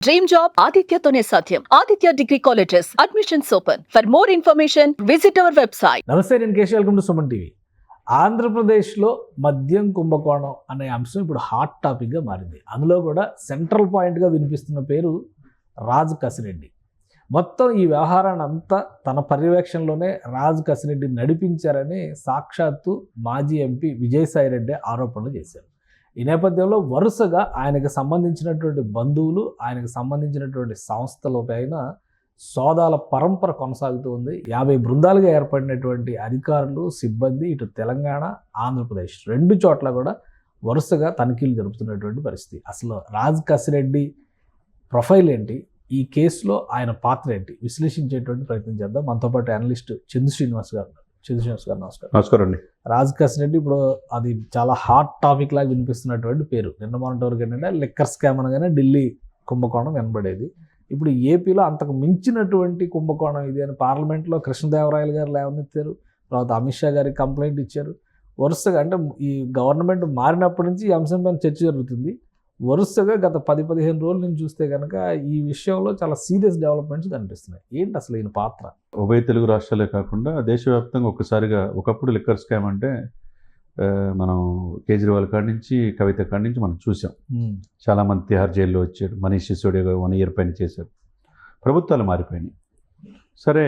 Dream job ఆదిత్యతోనే సాధ్యం. Aditya degree colleges admissions open. For more information visit our website. నమస్తే, నేను Keshav. Welcome to Suman TV. ఆంధ్రప్రదేశ్లో మద్యం కుంభకోణం అనే అంశం ఇప్పుడు హాట్ టాపిక్గా మారింది. అందులో కూడా సెంట్రల్ పాయింట్గా వినిపిస్తున్న పేరు రాజ్ కసిరెడ్డి. మొత్తం ఈ వ్యవహారాన్ని అంతా తన పర్యవేక్షణలోనే రాజ్ కసిరెడ్డి నడిపించారని సాక్షాత్తు మాజీ ఎంపీ విజయసాయిరెడ్డి ఆరోపణలు చేశారు. ఈ నేపథ్యంలో వరుసగా ఆయనకు సంబంధించినటువంటి బంధువులు, ఆయనకు సంబంధించినటువంటి సంస్థలపైన సోదాల పరంపర కొనసాగుతూ ఉంది. 50 బృందాలుగా ఏర్పడినటువంటి అధికారులు, సిబ్బంది ఇటు తెలంగాణ, ఆంధ్రప్రదేశ్ రెండు చోట్ల కూడా వరుసగా తనిఖీలు జరుపుతున్నటువంటి పరిస్థితి. అసలు రాజ్ కసిరెడ్డి ప్రొఫైల్ ఏంటి, ఈ కేసులో ఆయన పాత్ర ఏంటి, విశ్లేషించేటువంటి ప్రయత్నం చేద్దాం. మనతో పాటు అనలిస్ట్ చందు శ్రీనివాస్ గారు. నమస్కారం. నమస్కారం అండి. రాజ్ కసిరెడ్డి ఇప్పుడు అది చాలా హాట్ టాపిక్ లాగా వినిపిస్తున్నటువంటి పేరు. నిన్న మొన్నటి వరకు ఏంటంటే లిక్కర్ స్కామ్ అనగానే ఢిల్లీ కుంభకోణం వినబడేది. ఇప్పుడు ఏపీలో అంతకు మించినటువంటి కుంభకోణం ఇది అని పార్లమెంట్లో కృష్ణదేవరాయలు గారు లేవనెత్తారు. తర్వాత అమిత్ షా గారికి కంప్లైంట్ ఇచ్చారు. వరుసగా అంటే ఈ గవర్నమెంట్ మారినప్పటి నుంచి ఈ అంశం పైన చర్చ జరుగుతుంది. వరుసగా గత 10-15 రోజుల నుంచి చూస్తే కనుక ఈ విషయంలో చాలా సీరియస్ డెవలప్మెంట్స్ కనిపిస్తున్నాయి. ఏంటి అసలు ఈయన పాత్ర? ఉభయ తెలుగు రాష్ట్రాలే కాకుండా దేశవ్యాప్తంగా ఒక్కసారిగా ఒకప్పుడు లిక్కర్ స్కామ్ అంటే మనం కేజ్రీవాల్ కాడి నుంచి, కవిత కాడి నుంచి మనం చూసాం. చాలామంది తిహార్ జైల్లో వచ్చాడు. మనీష్ సిసోడియా 1 year పైన చేశారు. ప్రభుత్వాలు మారిపోయినాయి. సరే,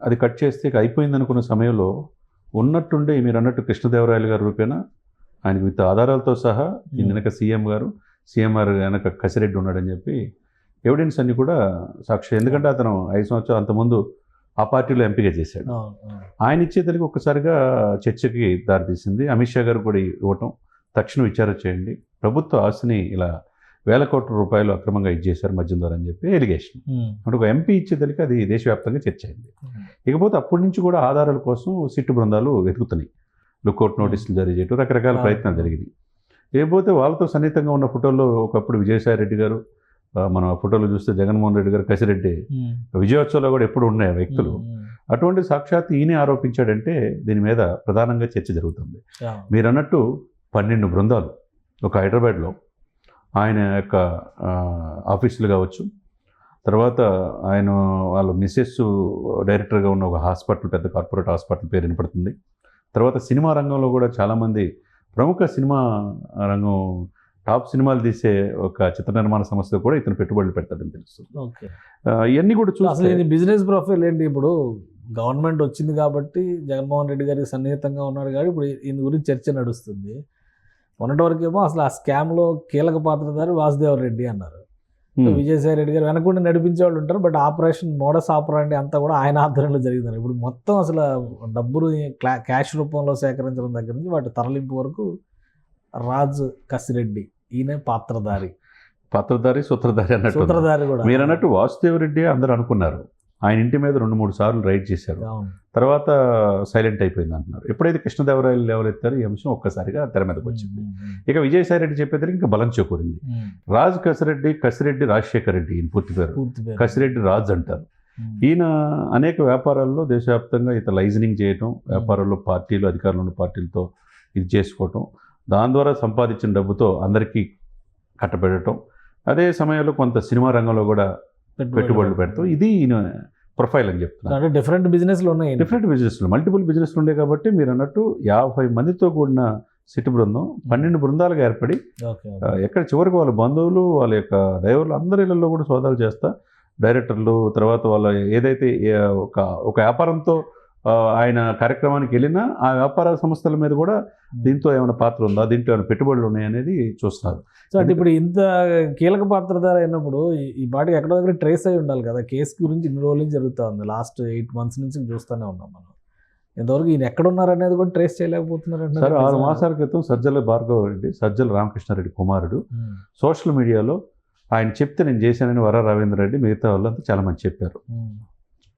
అది కట్ చేస్తే అయిపోయింది అనుకున్న సమయంలో ఉన్నట్టుండే మీరు అన్నట్టు కృష్ణదేవరాయలు గారి రూపేణ ఆయనకు విత్ ఆధారాలతో సహా వెనక సీఎంఆర్ వెనక కసిరెడ్డి ఉన్నాడని చెప్పి ఎవిడెన్స్ అన్ని కూడా సాక్షి. ఎందుకంటే అతను 5 సంవత్సరాలు అంతకుముందు ఆ పార్టీలో ఎంపీగా చేశాడు. ఆయన ఇచ్చేదానికి ఒక్కసారిగా చర్చకి దారితీసింది. అమిత్ షా గారు కూడా ఇవ్వటం, తక్షణం విచారణ చేయండి, ప్రభుత్వ ఆస్తిని ఇలా 1,000 కోట్ల రూపాయలు అక్రమంగా ఇచ్చేశారు మద్యం ద్వారా అని చెప్పి ఎలిగేషన్. అంటే ఒక ఎంపీ ఇచ్చేదానికి అది దేశవ్యాప్తంగా చర్చ అయింది. ఇకపోతే అప్పటి నుంచి కూడా ఆధారాల కోసం సిట్టు బృందాలు వెతుకుతున్నాయి. లుకౌట్ నోటీసులు జారీ చేయటం, రకరకాల ప్రయత్నాలు జరిగినాయి. లేకపోతే వాళ్ళతో సన్నిహితంగా ఉన్న ఫోటోల్లో ఒకప్పుడు విజయసాయిరెడ్డి గారు, మనం ఆ ఫోటోలు చూస్తే జగన్మోహన్ రెడ్డి గారు, కసిరెడ్డి విజయోత్సవంలో కూడా ఎప్పుడు ఉన్నాయి వ్యక్తులు. అటువంటి సాక్షాత్ ఈయనే ఆరోపించాడంటే దీని మీద ప్రధానంగా చర్చ జరుగుతుంది. మీరు అన్నట్టు 12 బృందాలు ఒక హైదరాబాద్లో ఆయన యొక్క ఆఫీసులు కావచ్చు, తర్వాత ఆయన వాళ్ళ మిస్సెస్ డైరెక్టర్గా ఉన్న ఒక హాస్పిటల్, పెద్ద కార్పొరేట్ హాస్పిటల్ పేరు వినపడుతుంది. తర్వాత సినిమా రంగంలో కూడా చాలామంది ప్రముఖ సినిమా రంగం టాప్ సినిమాలు తీసే ఒక చిత్ర నిర్మాణ సంస్థ కూడా ఇతను పెట్టుబడులు పెడతాడని తెలుస్తుంది. ఇవన్నీ కూడా అసలు బిజినెస్ ప్రొఫైల్ ఏంటి? ఇప్పుడు గవర్నమెంట్ వచ్చింది కాబట్టి జగన్మోహన్ రెడ్డి గారికి సన్నిహితంగా ఉన్నాడు కాబట్టి ఇప్పుడు ఈయన గురించి చర్చ నడుస్తుంది. మొన్నటి వరకేమో అసలు ఆ స్కామ్లో కీలక పాత్రధారి వాసుదేవ్ రెడ్డి అన్నారు. విజయసాయి రెడ్డి గారు వెనకుండా నడిపించే వాళ్ళు ఉంటారు. బట్ ఆపరేషన్ మోడస్ ఆపరాండి అంతా కూడా ఆయన ఆధ్వర్యంలో జరిగింది. ఇప్పుడు మొత్తం అసలు డబ్బులు క్యాష్ రూపంలో సేకరించడం దగ్గర నుంచి వాటి తరలింపు వరకు రాజ్ కసిరెడ్డి ఈయన పాత్రధారి సూత్రధారి కూడా. మీరు అన్నట్టు వాసుదేవ్ రెడ్డి అందరూ అనుకున్నారు. ఆయన ఇంటి మీద 2-3 సార్లు రైడ్ చేశారు. తర్వాత సైలెంట్ అయిపోయింది అంటున్నారు. ఎప్పుడైతే కృష్ణదేవరాయలు లేవలెత్తారో ఈ అంశం ఒక్కసారిగా తెర మీదకి వచ్చింది. ఇక విజయసాయి రెడ్డి చెప్పేదానికి ఇంకా బలం చేకూరింది. రాజ్ కసిరెడ్డి రాజశేఖర్ రెడ్డి ఈయన పూర్తి పేరు. కసిరెడ్డి రాజ్ అంటారు. ఈయన అనేక వ్యాపారాల్లో దేశవ్యాప్తంగా ఇతర లైజనింగ్ చేయటం, వ్యాపారాల్లో పార్టీలు, అధికారులు ఉన్న పార్టీలతో ఇది చేసుకోవటం, దాని ద్వారా సంపాదించిన డబ్బుతో అందరికీ కట్టబెట్టడం, అదే సమయంలో కొంత సినిమా రంగంలో కూడా పెట్టుబడులు పెడతాం. ఇది ఈయన ప్రొఫైల్ అని చెప్తున్నారు. డిఫరెంట్ బిజినెస్లు మల్టిపుల్ బిజినెస్లు ఉండే కాబట్టి మీరు అన్నట్టు 50 మందితో కూడిన సిట్టు బృందం 12 బృందాలుగా ఏర్పడి ఎక్కడ చివరికి వాళ్ళ బంధువులు, వాళ్ళ యొక్క డ్రైవర్లు అందరి ఇళ్లలో కూడా సోదాలు చేస్తా, డైరెక్టర్లు, తర్వాత వాళ్ళ ఏదైతే ఒక వ్యాపారంతో ఆయన కార్యక్రమానికి వెళ్ళినా ఆ వ్యాపార సంస్థల మీద కూడా దీంతో ఏమైనా పాత్ర ఉందా, దీంట్లో ఏమైనా పెట్టుబడులు ఉన్నాయనేది చూస్తున్నారు. సో అంటే ఇప్పుడు ఇంత కీలక పాత్రధార అయినప్పుడు ఈ పాటికి ఎక్కడో దగ్గర ట్రేస్ అయి ఉండాలి కదా. కేసు గురించి ఇన్ని రోజుల నుంచి జరుగుతూ ఉంది. లాస్ట్ 8 months నుంచి చూస్తూనే ఉన్నాం మనం. ఇంతవరకు ఈయన ఎక్కడున్నారనేది కూడా ట్రేస్ చేయలేకపోతున్నారంటే. సరే, 6 మాసాల క్రితం సజ్జల భార్గవ రెడ్డి, సజ్జల రామకృష్ణారెడ్డి కుమారుడు సోషల్ మీడియాలో ఆయన చెప్తే నేను చేశానని వర రవీంద్ర రెడ్డి, మిగతా వాళ్ళంతా చాలామంది చెప్పారు.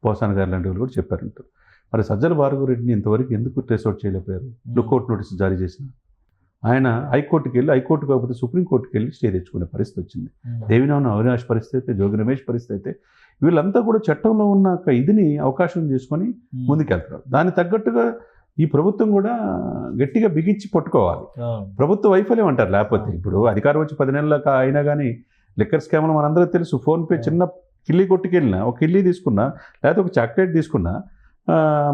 పోసాన్ గారు లాంటి వాళ్ళు కూడా చెప్పారంటారు. మరి సజ్జల భార్గవ రెడ్డిని ఇంతవరకు ఎందుకు ట్రేస్ అవుట్ చేయలేకపోయారు? లుకౌట్ నోటీసు జారీ చేసిన ఆయన హైకోర్టుకి వెళ్ళి, హైకోర్టు కాకపోతే సుప్రీంకోర్టుకి వెళ్ళి స్టే తెచ్చుకునే పరిస్థితి వచ్చింది. దేవినేని అవినాష్ పరిస్థితి అయితే, జోగి రమేష్ పరిస్థితి అయితే, వీళ్ళంతా కూడా చట్టంలో ఉన్న ఇదిని అవకాశం చేసుకొని ముందుకెళ్తారు. దానికి తగ్గట్టుగా ఈ ప్రభుత్వం కూడా గట్టిగా బిగించి పట్టుకోవాలి. ప్రభుత్వ వైఫల్యం అంటారు. లేకపోతే ఇప్పుడు అధికారం వచ్చి 10 నెలల అయినా కానీ లిక్కర్ స్కామ్లో మనందరికీ తెలుసు. ఫోన్పే చిన్న కిల్లీ కొట్టుకెళ్ళినా, ఒక కిల్లీ తీసుకున్నా, లేకపోతే ఒక చాక్లెట్ తీసుకున్నా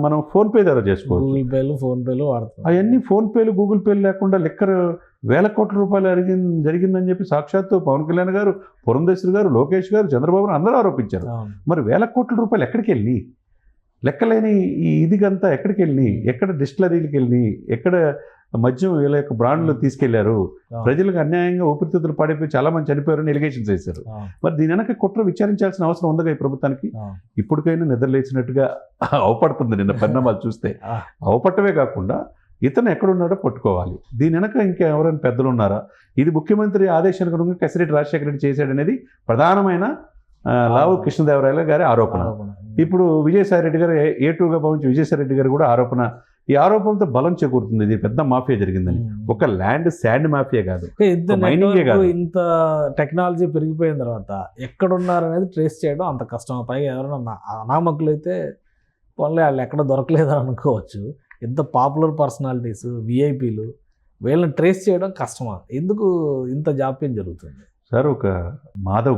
మనం ఫోన్పే ద్వారా చేసుకోవచ్చు. గూగుల్ పేలు, ఫోన్పేలు వాడతాం. అవన్నీ ఫోన్పేలు, గూగుల్ పేలు లేకుండా లిక్కర్ వేల కోట్ల రూపాయలు జరిగిందని చెప్పి సాక్షాత్తు పవన్ కళ్యాణ్ గారు, పురంధేశ్వరి గారు, లోకేష్ గారు, చంద్రబాబు అందరూ ఆరోపించారు. మరి వేల కోట్ల రూపాయలు ఎక్కడికి వెళ్ళి, లెక్కలేని ఈ ఇదిగంతా ఎక్కడికి వెళ్ళి, ఎక్కడ డిస్టిలరీలకు వెళ్ళి, ఎక్కడ మద్యం వీళ్ళ యొక్క బ్రాండ్లు తీసుకెళ్లారు, ప్రజలకు అన్యాయంగా ఊపిరితిత్తులు పాడైపోయి చాలా మంది చనిపోయారని ఎలిగేషన్స్ వేశారు. మరి దీని వెనక కుట్ర విచారించాల్సిన అవసరం ఉందిగా ఈ ప్రభుత్వానికి. ఇప్పటికైనా నిద్రలేచినట్టుగా అవపడుతుంది నిన్న పరిణామాలు చూస్తే. అవపట్టమే కాకుండా ఇతను ఎక్కడున్నాడో పట్టుకోవాలి. దీని వెనక ఇంకా ఎవరైనా పెద్దలు ఉన్నారా? ఇది ముఖ్యమంత్రి ఆదేశానుగుణంగా కసిరెడ్డి రాజశేఖర రెడ్డి చేశాడనేది ప్రధానమైన లావు కృష్ణదేవరాయల గారి ఆరోపణ. ఇప్పుడు విజయసాయిరెడ్డి గారు A2గా భావించి విజయసాయిరెడ్డి గారు కూడా ఆరోపణ. ఈ ఆరోపణలతో బలం చేకూరుతుంది. ఇది పెద్ద మాఫియా జరిగిందని. ఒక శాండ్ మాఫియా కాదు, మైనింగే కాదు. ఇంత టెక్నాలజీ పెరిగిపోయిన తర్వాత ఎక్కడున్నారనేది ట్రేస్ చేయడం అంత కష్టం. పైగా ఎవరైనా అనామకులు అయితే పోన్లే వాళ్ళు ఎక్కడ దొరకలేదని అనుకోవచ్చు. ఇంత పాపులర్ పర్సనాలిటీస్, విఐపీలు, వీళ్ళని ట్రేస్ చేయడం కష్టమా? ఎందుకు ఇంత జాప్యం జరుగుతుంది సార్? ఒక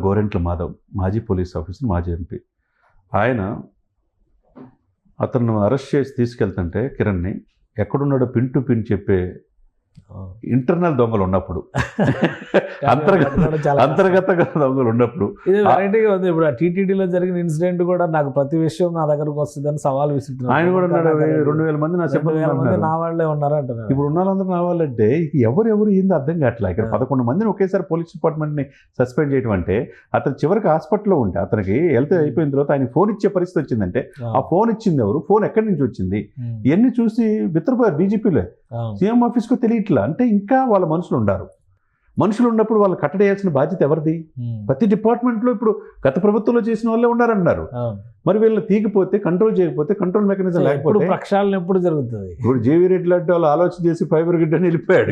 గోరెంట్ల మాధవ్ మాజీ పోలీస్ ఆఫీసర్, మాజీ ఎంపీ, అతను అరెస్ట్ చేసి తీసుకెళ్తుంటే కిరణ్ని ఎక్కడున్నాడో పిన్ టు పిన్ చెప్పే ఇంటర్నల్ దొంగలు ఉన్నప్పుడు, అంతర్గత దొంగలు ఉన్నప్పుడు ఇది వెరైటీగా ఉంది. ఇప్పుడు టీటీడీలో జరిగిన ఇన్సిడెంట్ కూడా నాకు ప్రతి విషయం నా దగ్గరకు వస్తుందని సవాల్ విసురుతున్నారు. ఆయన కూడా 2000 మంది నా సిబ్బంది నా వాళ్ళే ఉన్నారు అంటున్నారు. ఇప్పుడు ఉన్న వాళ్ళందరూ నా వాళ్ళంటే ఎవరు ఏందో అర్థం కావట్లేదు. ఇక్కడ 11 మందిని ఒకేసారి పోలీస్ డిపార్ట్మెంట్ని సస్పెండ్ చేయడం అంటే, అతను చివరికి హాస్పిటల్లో ఉంటే అతనికి హెల్త్ అయిపోయిన తర్వాత ఆయన ఫోన్ ఇచ్చే పరిస్థితి వచ్చిందంటే, ఆ ఫోన్ ఇచ్చింది ఎవరు, ఫోన్ ఎక్కడి నుంచి వచ్చింది, ఇవన్నీ చూసి బిత్రపోయారు బీజేపీలో. సీఎం ఆఫీస్కు తెలియట్లా. అంటే ఇంకా వాళ్ళ మనుషులు ఉండారు. మనుషులు ఉన్నప్పుడు వాళ్ళు కట్టడేయాల్సిన బాధ్యత ఎవరిది? ప్రతి డిపార్ట్మెంట్లో ఇప్పుడు గత ప్రభుత్వంలో చేసిన వాళ్ళే ఉన్నారన్నారు. మరి వీళ్ళని తీగిపోతే, కంట్రోల్ చేయకపోతే, కంట్రోల్ మెకానిజం లేకపోతే ప్రక్షాళన ఎప్పుడు జరుగుతుంది? ఇప్పుడు జేవీ రెడ్డి లాంటి వాళ్ళు ఆలోచన చేసి ఫైబర్ గిడ్డని వెళ్ళిపోయాడు,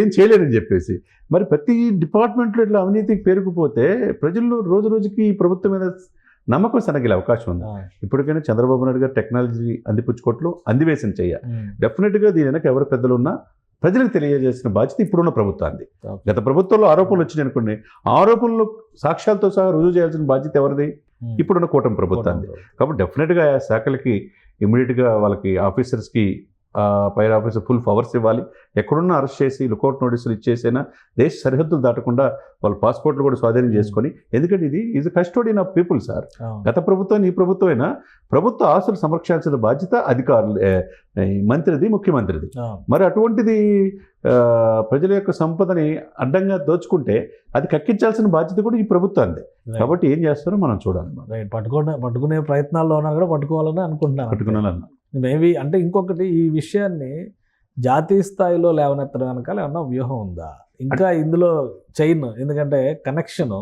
ఏం చేయలేదని చెప్పేసి. మరి ప్రతి డిపార్ట్మెంట్లో ఇట్లా అవినీతికి పేరుకుపోతే ప్రజల్లో రోజు రోజుకి ఈ ప్రభుత్వం మీద నమ్మకం సనగిలే అవకాశం ఉంది. ఇప్పటికైనా చంద్రబాబు నాయుడు గారు టెక్నాలజీ అందిపుచ్చుకోవట్లు అందివేసిన డెఫినెట్గా దీని వెనక ఎవరు పెద్దలు ఉన్నా ప్రజలకు తెలియజేసిన బాధ్యత ఇప్పుడున్న ప్రభుత్వాన్ని. గత ప్రభుత్వంలో ఆరోపణలు వచ్చినాయి అనుకోండి, ఆరోపణలు సాక్ష్యాలతో సహా రుజువు చేయాల్సిన బాధ్యత ఎవరిది? ఇప్పుడున్న కూటమి ప్రభుత్వాన్ని. కాబట్టి డెఫినెట్గా ఆ శాఖలకి ఇమ్మీడియట్గా వాళ్ళకి ఆఫీసర్స్కి పైర్ ఆఫీసర్ ఫుల్ పవర్స్ ఇవ్వాలి. ఎక్కడున్నా అరెస్ట్ చేసి లుకౌట్ నోటీసులు ఇచ్చేసైనా దేశ సరిహద్దులు దాటకుండా వాళ్ళ పాస్పోర్ట్లు కూడా స్వాధీనం చేసుకొని, ఎందుకంటే ఇది is custodian of people sir. గత ప్రభుత్వం ఈ ప్రభుత్వం అయినా ప్రభుత్వ ఆస్తులు సంరక్షించాల్సిన బాధ్యత అధికారులు, మంత్రిది, ముఖ్యమంత్రిది. మరి అటువంటిది ప్రజల యొక్క సంపదని అడ్డంగా దోచుకుంటే అది కక్కించాల్సిన బాధ్యత కూడా ఈ ప్రభుత్వాన్ని. కాబట్టి ఏం చేస్తారో మనం చూడాలి. పట్టుకునే ప్రయత్నాల్లో ఉన్నా కూడా పట్టుకోవాలని అనుకుంటున్నాను. మేబీ అంటే ఇంకొకటి, ఈ విషయాన్ని జాతీయ స్థాయిలో లేవనెత్తడం వెనకాల ఏమన్నా వ్యూహం ఉందా ఇంకా ఇందులో చైన్? ఎందుకంటే కనెక్షన్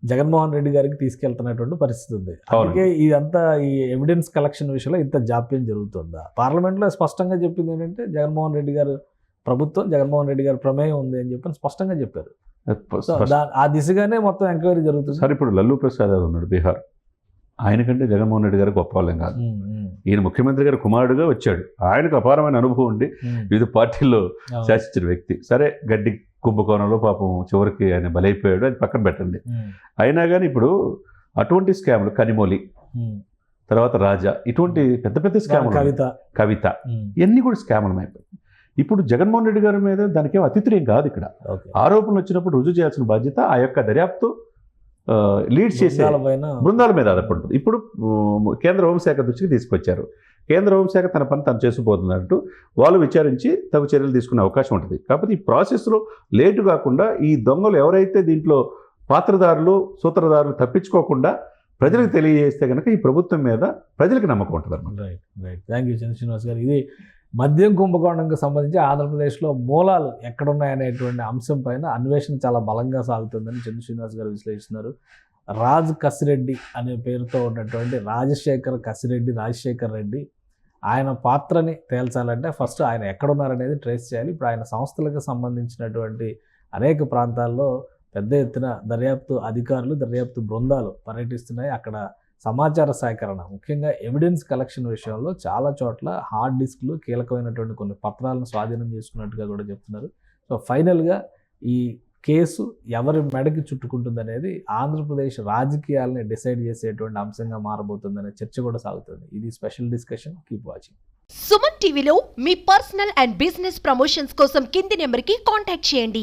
జగన్మోహన్ రెడ్డి గారికి తీసుకెళ్తున్నటువంటి పరిస్థితి ఉంది. అందుకే ఇదంతా ఈ ఎవిడెన్స్ కలెక్షన్ విషయంలో ఇంత జాప్యం జరుగుతుందా? పార్లమెంట్లో స్పష్టంగా చెప్పింది ఏంటంటే జగన్మోహన్ రెడ్డి గారు ప్రభుత్వం, జగన్మోహన్ రెడ్డి గారు ప్రమేయం ఉంది అని చెప్పి స్పష్టంగా చెప్పారు. ఆ దిశగానే మొత్తం ఎంక్వైరీ జరుగుతుంది. సార్ ఇప్పుడు లల్లూ ప్రసాద్ ఉన్నాడు బీహార్, ఆయనకంటే జగన్మోహన్ రెడ్డి గారు గొప్ప వాళ్ళం కాదు. ఈయన ముఖ్యమంత్రి గారు కుమారుడుగా వచ్చాడు. ఆయనకు అపారమైన అనుభవం ఉండి వివిధ పార్టీల్లో శాసించిన వ్యక్తి. సరే గడ్డి కుంభకోణంలో పాపం చివరికి ఆయన బలైపోయాడు, అది పక్కన పెట్టండి. అయినా కానీ ఇప్పుడు అటువంటి స్కామ్లు, కనిమొలి తర్వాత రాజా, ఇటువంటి పెద్ద పెద్ద స్కామ్లు, కవిత, ఇవన్నీ కూడా స్కామ్లు అయిపోయాయి. ఇప్పుడు జగన్మోహన్ రెడ్డి గారి మీద దానికేం అతిథ్యం కాదు. ఇక్కడ ఆరోపణలు వచ్చినప్పుడు రుజువు చేయాల్సిన బాధ్యత ఆ యొక్క దర్యాప్తు లీడ్ చేసే బృందాల మీద ఆధారపడుతుంది. ఇప్పుడు కేంద్ర హోంశాఖ దృష్టికి తీసుకొచ్చారు. కేంద్ర హోంశాఖ తన పని తను చేసుకుపోతున్నట్టు వాళ్ళు విచారించి తగు చర్యలు తీసుకునే అవకాశం ఉంటుంది. కాకపోతే ఈ ప్రాసెస్లో లేటు కాకుండా ఈ దొంగలు ఎవరైతే దీంట్లో పాత్రదారులు, సూత్రధారులు తప్పించుకోకుండా ప్రజలకు తెలియజేస్తే కనుక ఈ ప్రభుత్వం మీద ప్రజలకు నమ్మకం ఉంటుంది అన్నమాట. రైట్. థ్యాంక్ యూ శ్రీనివాస్ గారు. ఇది మద్యం కుంభకోణంకి సంబంధించి ఆంధ్రప్రదేశ్లో మూలాలు ఎక్కడున్నాయనేటువంటి అంశం పైన అన్వేషణ చాలా బలంగా సాగుతుందని చంద్ర శ్రీనివాస్ గారు విశ్లేషిస్తున్నారు. రాజ్ కసిరెడ్డి అనే పేరుతో ఉన్నటువంటి రాజశేఖర్ రెడ్డి, ఆయన పాత్రని తేల్చాలంటే ఫస్ట్ ఆయన ఎక్కడున్నారనేది ట్రేస్ చేయాలి. ఇప్పుడు ఆయన సంస్థలకు సంబంధించినటువంటి అనేక ప్రాంతాల్లో పెద్ద ఎత్తున దర్యాప్తు అధికారులు, దర్యాప్తు బృందాలు పర్యటిస్తున్నాయి. అక్కడ సమాచార సేకరణ, ముఖ్యంగా ఎవిడెన్స్ కలెక్షన్ విషయంలో చాలా చోట్ల హార్డ్ డిస్క్లు, కీలకమైనటువంటి కొన్ని పత్రాలను స్వాధీనం చేసుకున్నట్టుగా కూడా చెప్తున్నారు. సో ఫైనల్గా ఈ కేసు ఎవరి మెడకి చుట్టుకుంటుంది అనేది ఆంధ్రప్రదేశ్ రాజకీయాలని డిసైడ్ చేసేటువంటి అంశంగా మారబోతుందనే చర్చ కూడా సాగుతుంది. ఇది special discussion. Keep watching. Suman టీవీలో మీ పర్సనల్ అండ్ బిజినెస్ ప్రమోషన్స్ కోసం కింది నెంబర్కి కాంటాక్ట్ చేయండి.